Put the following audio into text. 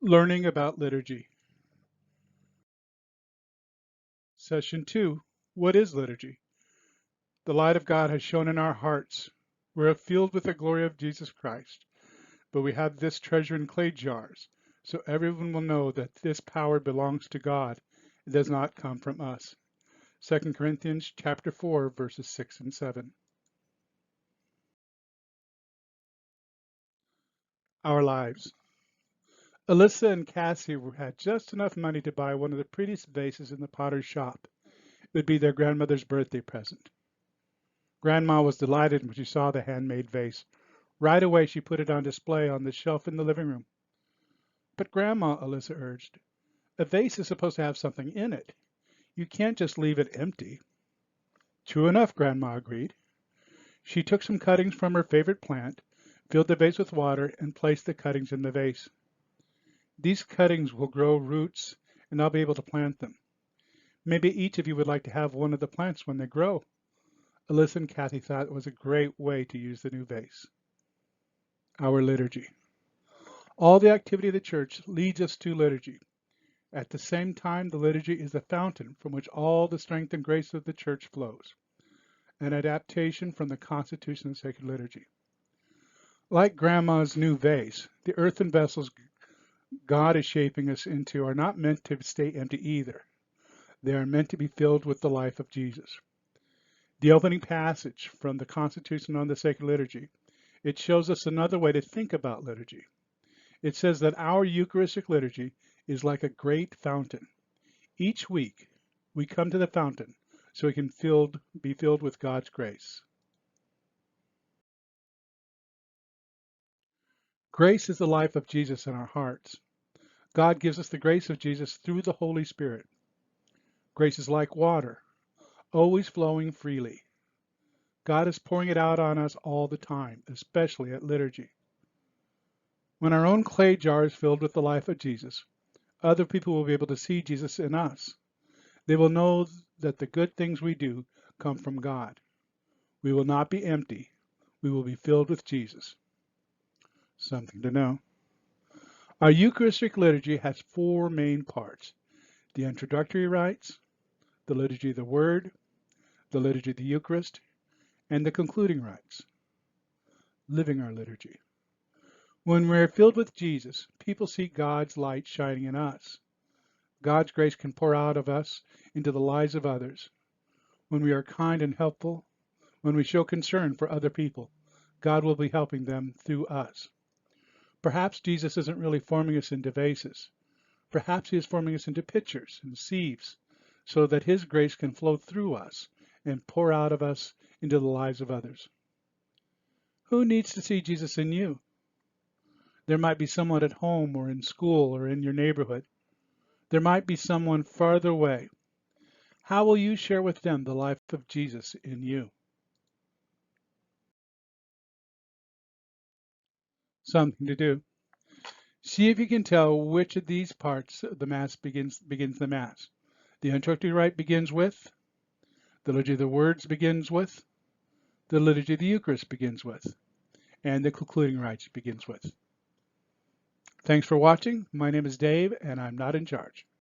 Learning about liturgy. Session 2. What is liturgy? The light of God has shone in our hearts. We're filled with the glory of Jesus Christ, but we have this treasure in clay jars, so everyone will know that this power belongs to God. It does not come from us. 2 Corinthians chapter 4, verses 6 and 7. Our lives. Alyssa and Cassie had just enough money to buy one of the prettiest vases in the potter's shop. It would be their grandmother's birthday present. Grandma was delighted when she saw the handmade vase. Right away, she put it on display on the shelf in the living room. But Grandma, Alyssa urged, a vase is supposed to have something in it. You can't just leave it empty. True enough, Grandma agreed. She took some cuttings from her favorite plant, filled the vase with water, and placed the cuttings in the vase. These cuttings will grow roots, and I'll be able to plant them. Maybe each of you would like to have one of the plants when they grow. Alyssa and Kathy thought it was a great way to use the new vase. Our liturgy. All the activity of the church leads us to liturgy. At the same time, the liturgy is the fountain from which all the strength and grace of the church flows, an adaptation from the constitution of sacred liturgy. Like Grandma's new vase, the earthen vessels God is shaping us into are not meant to stay empty either. They are meant to be filled with the life of Jesus. The opening passage from the Constitution on the Sacred Liturgy, it shows us another way to think about liturgy. It says that our Eucharistic liturgy is like a great fountain. Each week, we come to the fountain so we can be filled with God's grace. Grace is the life of Jesus in our hearts. God gives us the grace of Jesus through the Holy Spirit. Grace is like water, always flowing freely. God is pouring it out on us all the time, especially at liturgy. When our own clay jar is filled with the life of Jesus, other people will be able to see Jesus in us. They will know that the good things we do come from God. We will not be empty. We will be filled with Jesus. Something to know. Our Eucharistic liturgy has four main parts: the introductory rites, the liturgy of the Word, the liturgy of the Eucharist, and the concluding rites. Living our liturgy. When we're filled with Jesus, people see God's light shining in us. God's grace can pour out of us into the lives of others. When we are kind and helpful, when we show concern for other people, God will be helping them through us. Perhaps Jesus isn't really forming us into vases. Perhaps he is forming us into pitchers and sieves so that his grace can flow through us and pour out of us into the lives of others. Who needs to see Jesus in you? There might be someone at home or in school or in your neighborhood. There might be someone farther away. How will you share with them the life of Jesus in you? Something to do. See if you can tell which of these parts of the Mass begins the Mass. The introductory rite begins with, the Liturgy of the Words begins with, the Liturgy of the Eucharist begins with, and the concluding rites begins with. Thanks for watching. My name is Dave, and I'm not in charge.